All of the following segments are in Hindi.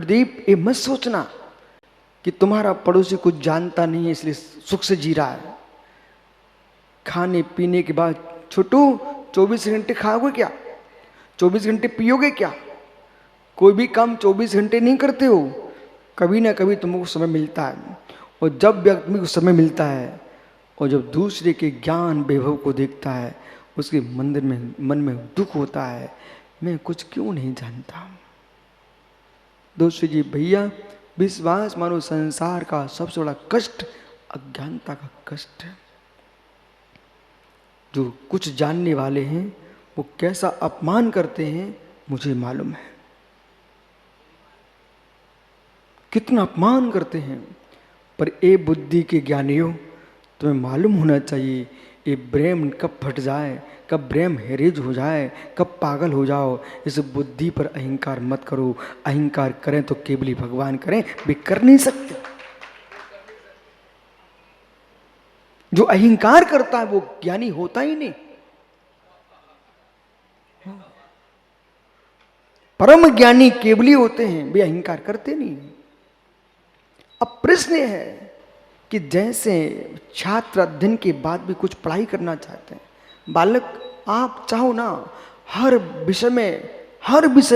गुरुदेव ये मत सोचना कि तुम्हारा पड़ोसी कुछ जानता नहीं है इसलिए सुख से जी रहा है। खाने पीने के बाद छोटू 24 घंटे खाओगे क्या? 24 घंटे पियोगे क्या? कोई भी काम 24 घंटे नहीं करते हो, कभी ना कभी तुमको समय मिलता है। और जब व्यक्ति को समय मिलता है और जब दूसरे के ज्ञान वैभव को देखता है, उसके मन में दुख होता है, मैं कुछ क्यों नहीं जानता। दोस्तों जी भैया, विश्वास मानो संसार का सबसे बड़ा कष्ट अज्ञानता का कष्ट है। जो कुछ जानने वाले हैं वो कैसा अपमान करते हैं मुझे मालूम है, कितना अपमान करते हैं। पर ए बुद्धि के ज्ञानियों, तुम्हें मालूम होना चाहिए ये ब्रेन कब फट जाए, कब ब्रेन हेरेज हो जाए, कब पागल हो जाओ। इस बुद्धि पर अहंकार मत करो। अहंकार करें तो केवल ही भगवान करें, वे कर नहीं सकते। जो अहंकार करता है वो ज्ञानी होता ही नहीं। परम ज्ञानी केवली होते हैं, वे अहंकार करते नहीं। अब प्रश्न है कि जैसे छात्र अध्ययन के बाद भी कुछ पढ़ाई करना चाहते हैं, बालक आप चाहो ना हर विषय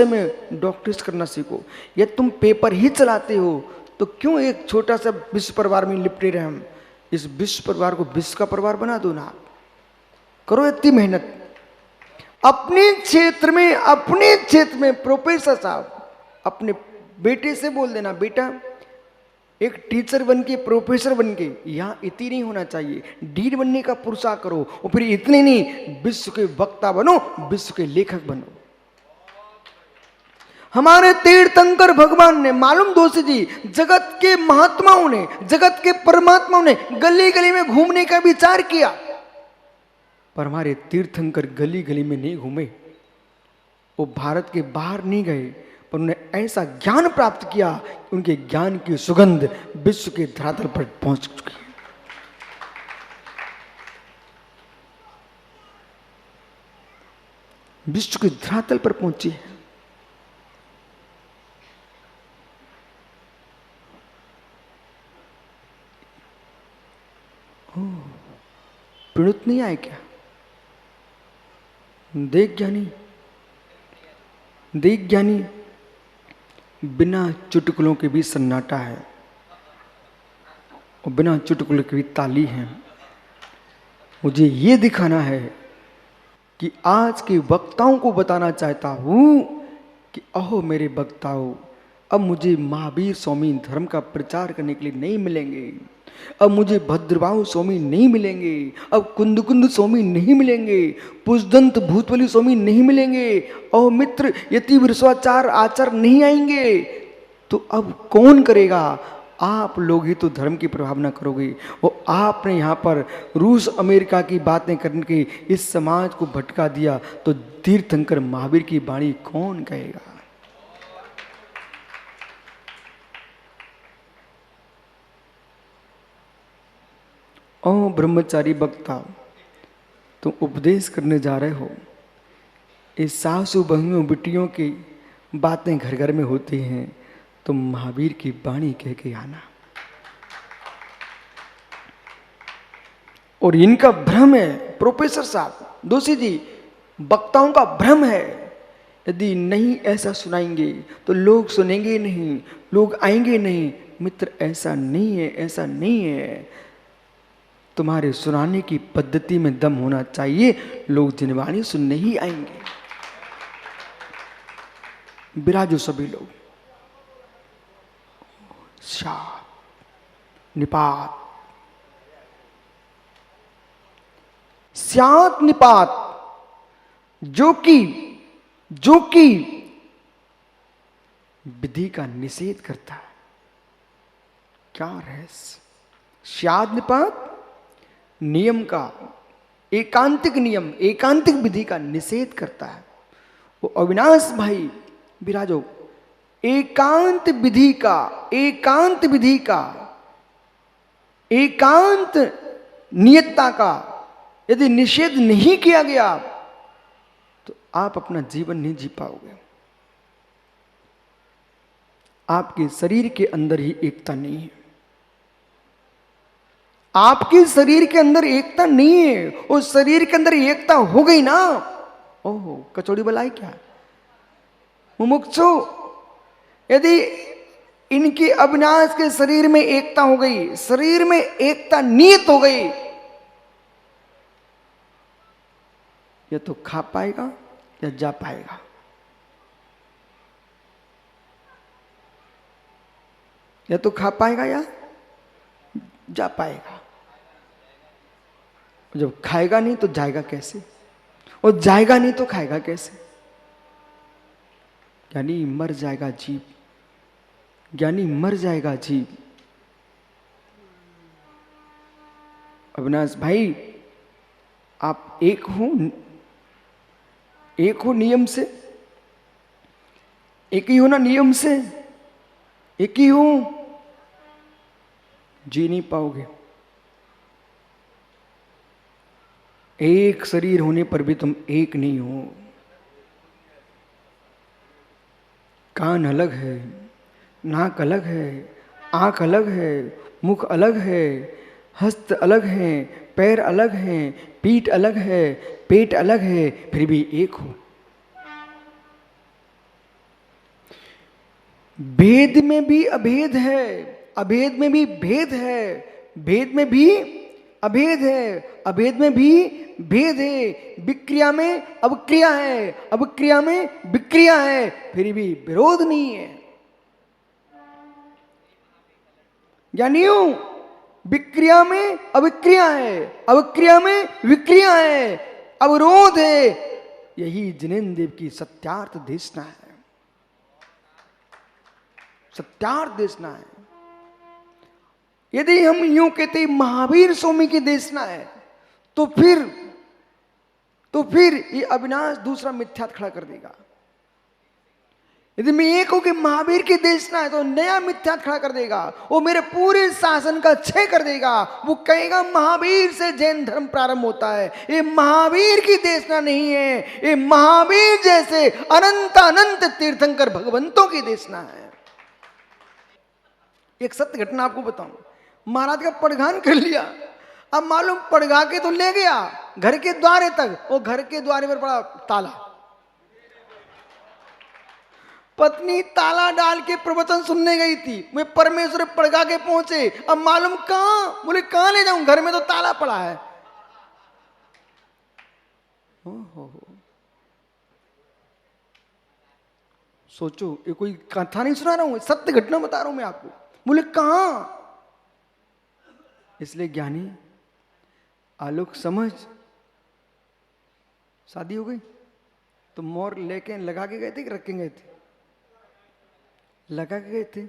में डॉक्टरेट करना सीखो। या तुम पेपर ही चलाते हो तो क्यों एक छोटा सा विश्व परिवार में लिपटे रहे हम। इस विश्व परिवार को विश्व का परिवार बना दो ना। करो इतनी मेहनत अपने क्षेत्र में। प्रोफेसर साहब अपने बेटे से बोल देना, बेटा एक टीचर बन के, प्रोफेसर बन के, यहाँ इतनी नहीं होना चाहिए, डीन बनने का पुरुषार्थ करो। और फिर इतने नहीं, विश्व के वक्ता बनो, विश्व के लेखक बनो। हमारे तीर्थंकर भगवान ने, मालूम दोस्त जी, जगत के महात्माओं ने, जगत के परमात्माओं ने गली गली में घूमने का विचार किया, पर हमारे तीर्थंकर गली गली में नहीं घूमे। वो भारत के बाहर नहीं गए, पर उन्होंने ऐसा ज्ञान प्राप्त किया, उनके ज्ञान की सुगंध विश्व के धरातल पर पहुंच चुकी है। विश्व के धरातल पर पहुंची है। पीड़ित नहीं आए क्या? देख ज्ञानी बिना चुटकुलों के भी सन्नाटा है और बिना चुटकुलों के भी ताली है। मुझे ये दिखाना है कि आज के वक्ताओं को बताना चाहता हूं कि अहो मेरे वक्ताओं, अब मुझे महावीर स्वामी धर्म का प्रचार करने के लिए नहीं मिलेंगे, अब मुझे भद्रबाहु स्वामी नहीं मिलेंगे, अब कुंद स्वामी नहीं मिलेंगे, पुष्दंत भूतवली स्वामी नहीं मिलेंगे, और मित्र यति विश्वाचार आचार नहीं आएंगे। तो अब कौन करेगा? आप लोग ही तो धर्म की प्रभावना करोगे। और आपने यहाँ पर रूस अमेरिका की बातें करने के इस समाज को भटका दिया, तो तीर्थंकर महावीर की वाणी कौन कहेगा? ओ ब्रह्मचारी वक्ता, तुम उपदेश करने जा रहे हो, इस सासू बहुओं बिटियों की बातें घर घर में होती हैं, तुम महावीर की वाणी कह के आना। और इनका भ्रम है प्रोफेसर साहब, दोषी जी, वक्ताओं का भ्रम है, यदि नहीं ऐसा सुनाएंगे तो लोग सुनेंगे नहीं, लोग आएंगे नहीं। मित्र ऐसा नहीं है, ऐसा नहीं है। तुम्हारे सुनाने की पद्धति में दम होना चाहिए, लोग जिनवाणी सुनने ही आएंगे। विराजो सभी लोग। स्यात निपात, जो कि विधि का निषेध करता है। क्या रहस्य? स्यात निपात नियम का, एकांतिक नियम, एकांतिक विधि का निषेध करता है। वो अविनाश भाई विराजो, एकांत विधि का, एकांत नियतता का यदि निषेध नहीं किया गया तो आप अपना जीवन नहीं जी पाओगे। आपके शरीर के अंदर ही एकता नहीं है। आपके शरीर के अंदर एकता नहीं है। उस शरीर के अंदर एकता हो गई ना, ओहो कचौड़ी बलाई क्या मुमुक्षु। यदि इनके अविनाश के शरीर में एकता हो गई, शरीर में एकता नियत हो गई, या तो खा पाएगा या जा पाएगा। या तो खा पाएगा या जा पाएगा। जब खाएगा नहीं तो जाएगा कैसे, और जाएगा नहीं तो खाएगा कैसे। ज्ञानी मर जाएगा जीव, ज्ञानी मर जाएगा जीव। अविनाश भाई, आप एक हो नियम से, एक ही हो ना नियम से, एक ही हो, जी नहीं पाओगे। एक शरीर होने पर भी तुम एक नहीं हो। कान अलग है, नाक अलग है, आंख अलग है, मुख अलग है, हस्त अलग है, पैर अलग हैं, पीठ अलग है, पेट अलग है, फिर भी एक हो। भेद में भी अभेद है, अभेद में भी भेद है, भेद में भी अभेद है, अभेद में भी भेद है। विक्रिया में अवक्रिया है, अवक्रिया में विक्रिया है, फिर भी विरोध नहीं है। ज्ञानियों, विक्रिया में अविक्रिया है, अविक्रिया में विक्रिया है, अवरोध है। यही जिनेन्द्र देव की सत्यार्थ देशना है, सत्यार्थ देशना है। यदि हम यूं कहते महावीर स्वामी की देशना है, तो फिर ये अविनाश दूसरा मिथ्यात खड़ा कर देगा। यदि मैं ये कहूं कि महावीर की देशना है, तो नया मिथ्यात खड़ा कर देगा। वो मेरे पूरे शासन का क्षय कर देगा। वो कहेगा महावीर से जैन धर्म प्रारंभ होता है। ये महावीर की देशना नहीं है, ये महावीर जैसे अनंत अनंत तीर्थंकर भगवंतों की देशना है। एक सत्य घटना आपको बताऊं। महाराज का पड़घान कर लिया। अब मालूम पड़घा के तो ले गया घर के द्वारे तक, वो घर के द्वारे पर पड़ा ताला। पत्नी ताला डाल के प्रवचन सुनने गई थी, मैं परमेश्वर पड़घा के पहुंचे। अब मालूम कहां, बोले कहां ले जाऊं, घर में तो ताला पड़ा है। सोचो, ये कोई कथा नहीं सुना रहा हूं, सत्य घटना बता रहा हूं मैं आपको। बोले कहां। इसलिए ज्ञानी आलोक समझ, शादी हो गई तो मोर लेके लगा के गए थे कि रख के गए थे, लगा के गए थे।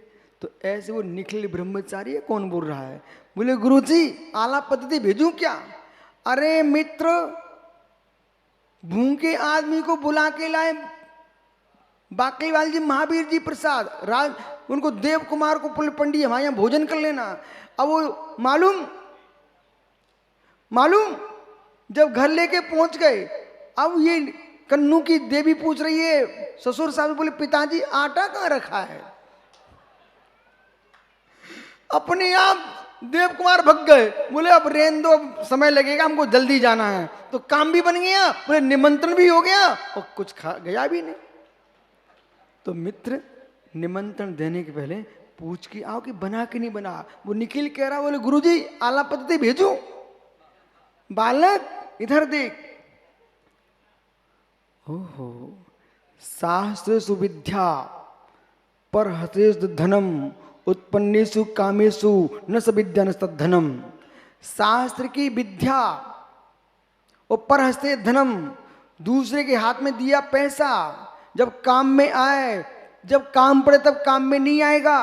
तो ऐसे वो निखिल ब्रह्मचारी है, कौन बोल रहा है। बोले गुरुजी आला पद्धति भेजूं क्या। अरे मित्र, भूखे आदमी को बुला के लाए बाकलीवाल जी, महावीर जी प्रसाद राज, उनको देव कुमार को पुल पंडी हमारे यहाँ भोजन कर लेना। अब वो मालूम जब घर लेके पहुंच गए, अब ये कन्नू की देवी पूछ रही है ससुर साहब, बोले पिताजी आटा कहाँ रखा है। अपने आप देव कुमार भग गए। बोले अब रेन दो, अब समय लगेगा, हमको जल्दी जाना है। तो काम भी बन गया, बोले निमंत्रण भी हो गया और कुछ खा गया भी नहीं। तो मित्र निमंत्रण देने के पहले पूछ के आओ कि बना कि नहीं बना। वो निखिल कह रहा, बोले गुरुजी आला पद्धति भेजूं। बालक इधर देख, ओहो शास्त्र सुविद्या पर हतेषु धनम उत्पन्नेषु कामेषु न सविद्या न तद्धनम। शास्त्र की विद्या और पर हस्ते धनम, दूसरे के हाथ में दिया पैसा जब काम में आए, जब काम पड़े तब काम में नहीं आएगा।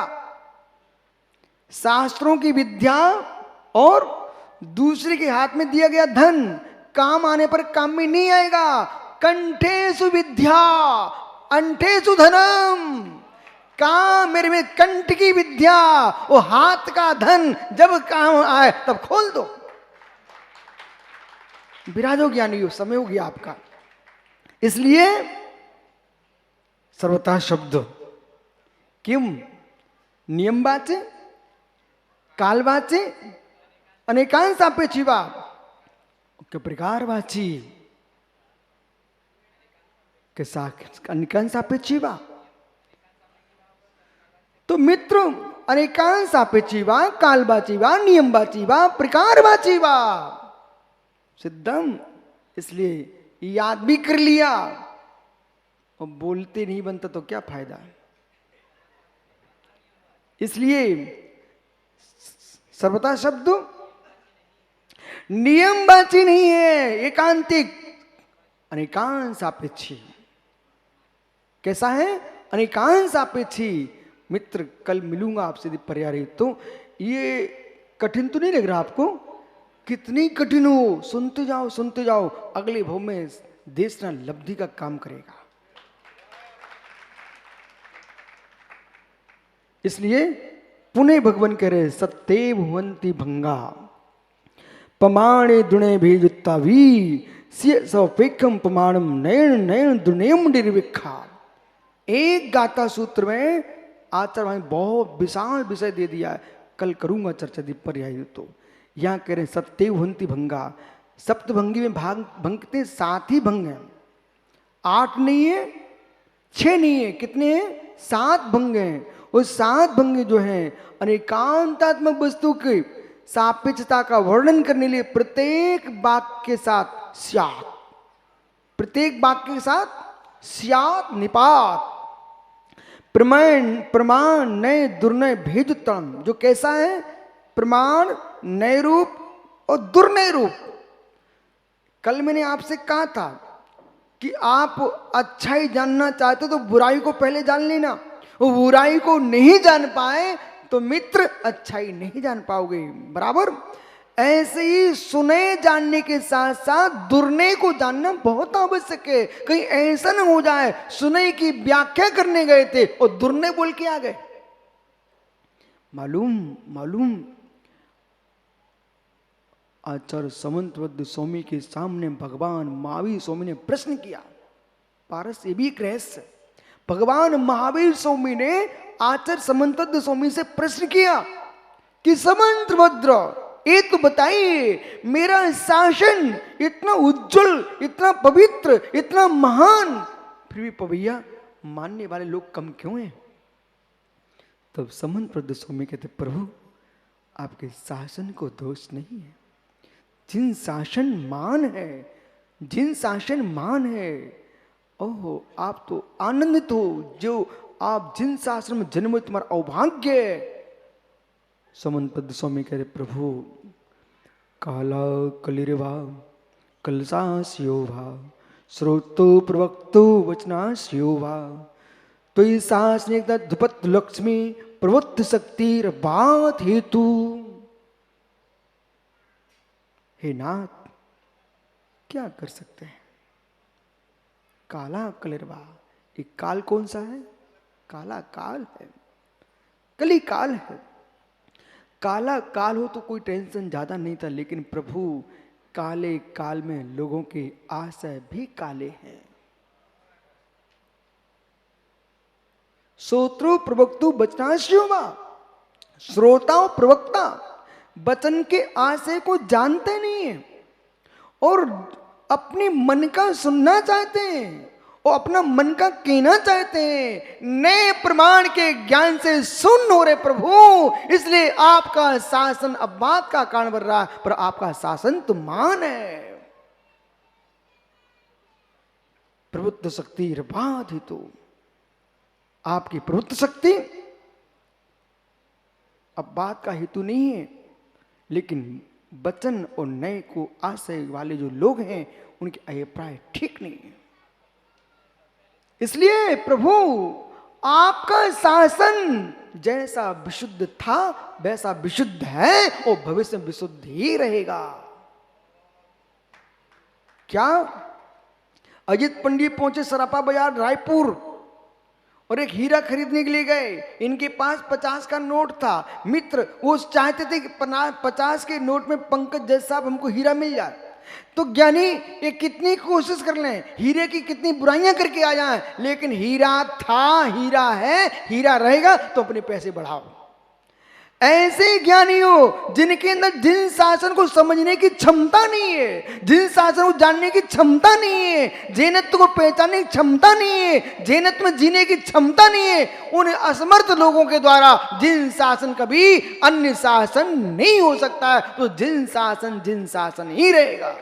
शास्त्रों की विद्या और दूसरे के हाथ में दिया गया धन काम आने पर काम में नहीं आएगा। कंठेषु विद्या अंठेषु धनम। काम मेरे में कंठ की विद्या, वो हाथ का धन जब काम आए तब खोल दो। विराजो ज्ञानी हो, समय हो गया आपका। इसलिए सर्वथा शब्द किम नियम वाचे, काल वाचे, अनेकांश सापेक्षी वा के प्रकार वाची के अनेकांश सापेक्षी वा। तो मित्र अनेकांश सापेक्षी वा, काल वाची वा, नियम वाची वा, प्रकार वाची वा सिद्धम। इसलिए याद भी कर लिया और बोलते नहीं बनता तो क्या फायदा। इसलिए सर्वथा शब्द नियमवाची नहीं है, एकांतिक अनेकांश सापेक्षी। कैसा है? अनेकांश सापेक्षी। मित्र कल मिलूंगा आपसे पर्याय। तो ये कठिन तो नहीं लग रहा आपको? कितनी कठिन हो, सुनते जाओ सुनते जाओ, अगले भाव में देश ना लब्धि का काम करेगा। इसलिए पुनः भगवान कह रहे सत्य भुवंती भंगा पमाणे दुणे भेजुत्ता वी सौपेक्षम पमाणम नयन नयन दुनेम निर्विखा। एक गाथा सूत्र में आचार्य बहुत विशाल विषय दे दिया है, कल करूंगा चर्चा दी पर्याय। तो यहाँ कह रहे सत्य भुवंती भंगा, सप्तभंगी में भाग भंगते 7 ही भंग हैं, 8 नहीं है 6 नहीं है, कितने हैं? 7 भंग हैं। और 7 भंग जो हैं अनेकांतात्मक वस्तु की सापेक्षता का वर्णन करने लिए प्रत्येक वाक्य के साथ स्यात्, प्रत्येक वाक्य के साथ स्यात् निपात प्रमाण प्रमाण नय दुर्नय भेदुत्तम। जो कैसा है? प्रमाण, नय रूप और दुर्नय रूप। कल मैंने आपसे कहा था कि आप अच्छाई जानना चाहते हो तो बुराई को पहले जान लेना। वो बुराई को नहीं जान पाए तो मित्र अच्छाई नहीं जान पाओगे। बराबर ऐसे ही सुने जानने के साथ साथ दुर्नय को जानना बहुत आवश्यक है। कहीं ऐसा न हो जाए सुने की व्याख्या करने गए थे और दुर्नय बोल के आ गए। मालूम आचार्य समंतवद स्वामी के सामने भगवान महावीर स्वामी ने प्रश्न किया। पारस ये भी एक रहस्य। भगवान महावीर स्वामी ने आचार्य समंतवद स्वामी से प्रश्न किया कि समंतभद्र ये तो बताइए, मेरा शासन इतना उज्जवल, इतना पवित्र, इतना महान, फिर भी पवैया मानने वाले लोग कम क्यों हैं? तब समंतभद्र स्वामी कहते प्रभु आपके शासन को दोष नहीं है। जिन शासन मान है, ओहो आप तो आनंदित हो जो आप जिन शासन में जन्म हुए, तुम्हारा अभाग्य है। समंतभद्र स्वामी कह रहे प्रभु काला कलिर्वा कलसास्यो भा श्रोतो प्रवक्तो वचनास्यो भा त्वयि शासनिक धुपत लक्ष्मी प्रवृत्त शक्तिर बात हेतु। हे नाथ क्या कर सकते हैं? काला कलिर्वा, ये काल कौन सा है? काला काल है, कली काल है। काला काल हो तो कोई टेंशन ज्यादा नहीं था, लेकिन प्रभु काले काल में लोगों के आशय भी काले हैं। श्रोत्रो प्रवक्तु वचनास्यो वा, श्रोता और प्रवक्ता वचन के आशय को जानते नहीं है और अपने मन का सुनना चाहते हैं और अपना मन का कहना चाहते हैं, नए प्रमाण के ज्ञान से सुन हो रहे प्रभु। इसलिए आपका शासन अपवाद का कारण बन रहा है, पर आपका शासन तो मान है। प्रभुत्व शक्ति बात ही तो आपकी प्रभुत्व शक्ति अपवाद का हेतु नहीं है, लेकिन वचन और नए को आशय वाले जो लोग हैं उनके अभिप्राय ठीक नहीं है। इसलिए प्रभु आपका शासन जैसा विशुद्ध था वैसा विशुद्ध है और भविष्य में विशुद्ध ही रहेगा। क्या अजित पंडित पहुंचे सराफा बाजार रायपुर और एक हीरा खरीदने के लिए गए। इनके पास 50 का नोट था। मित्र वो चाहते थे कि 50 के नोट में पंकज जैसा साहब हमको हीरा मिल जाए। तो ज्ञानी ये कितनी कोशिश कर लें, हीरे की कितनी बुराइयां करके आ जाएं, लेकिन हीरा था, हीरा है, हीरा रहेगा तो अपने पैसे बढ़ाओ। ऐसे ज्ञानी हो जिनके अंदर जिन शासन को समझने की क्षमता नहीं है, जिन शासन को जानने की क्षमता नहीं है, जैनत्व को पहचानने की क्षमता नहीं है, जैनत्व में जीने की क्षमता नहीं है, उन असमर्थ लोगों के द्वारा जिन शासन कभी अन्य शासन नहीं हो सकता है, तो जिन शासन ही रहेगा।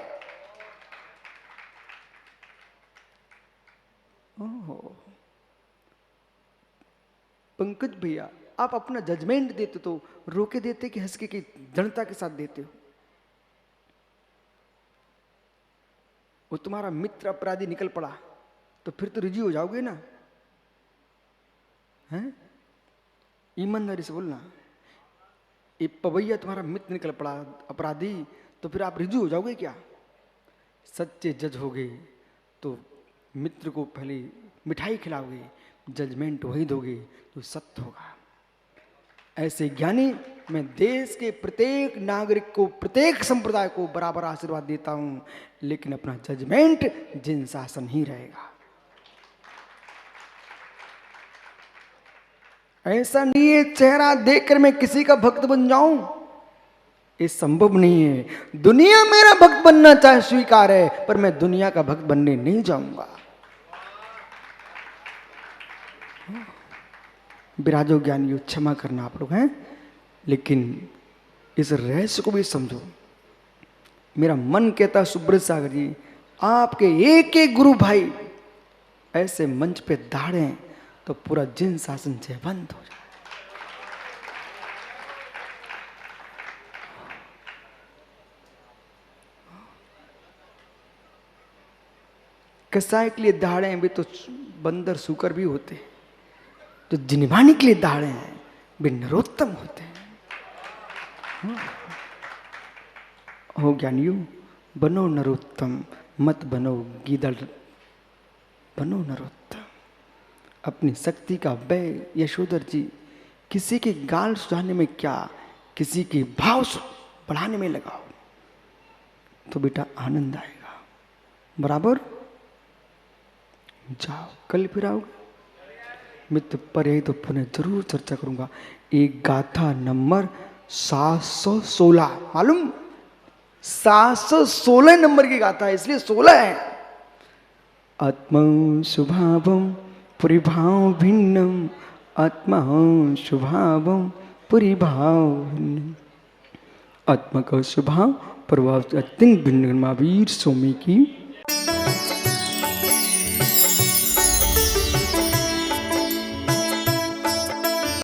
पंकज भैया, आप अपना जजमेंट देते तो रोके देते कि हंस के दृढ़ता के साथ देते हो? वो तुम्हारा मित्र अपराधी निकल पड़ा तो फिर तो रिजी हो जाओगे ना, हैं? ईमानदारी से बोलना। ये पवैया तुम्हारा मित्र निकल पड़ा अपराधी, तो फिर आप रिजी हो जाओगे क्या? सच्चे जज होगे तो मित्र को पहले मिठाई खिलाओगे, जजमेंट वही दोगे तो सत्य होगा। ऐसे ज्ञानी मैं देश के प्रत्येक नागरिक को, प्रत्येक संप्रदाय को बराबर आशीर्वाद देता हूं, लेकिन अपना जजमेंट जिन शासन ही रहेगा। ऐसा नहीं है चेहरा देखकर मैं किसी का भक्त बन जाऊं, ये संभव नहीं है। दुनिया मेरा भक्त बनना चाहे स्वीकार है, पर मैं दुनिया का भक्त बनने नहीं जाऊंगा। विराजो ज्ञानियों, क्षमा करना आप लोग हैं, लेकिन इस रहस्य को भी समझो। मेरा मन कहता सुब्रत सागर जी, आपके एक एक गुरु भाई ऐसे मंच पे दाड़े तो पूरा जिन शासन जयवंत हो जाए। कसाई के लिए दाड़े भी तो बंदर सूकर भी होते हैं, तो जिनवाणी के लिए दाड़े हैं वे नरोत्तम होते हैं। हो ज्ञानियों, बनो नरोत्तम, मत बनो गीदड़, बनो नरोत्तम। अपनी शक्ति का व्यय यशोधर जी किसी के गाल सुझाने में क्या, किसी के भाव बढ़ाने में लगाओ तो बेटा आनंद आएगा। बराबर जाओ, कल फिर आओगे मित्र पर, यही तो पुनः जरूर चर्चा करूंगा। एक गाथा नंबर 716, मालूम 716 नंबर की गाथा है, इसलिए 16 है। आत्मा स्वभावम परिभाव भिन्नम, आत्मा स्वभावम परिभाव भिन्नम। आत्मा का स्वभाव प्रभाव अत्यंत भिन्न महावीर स्वामी की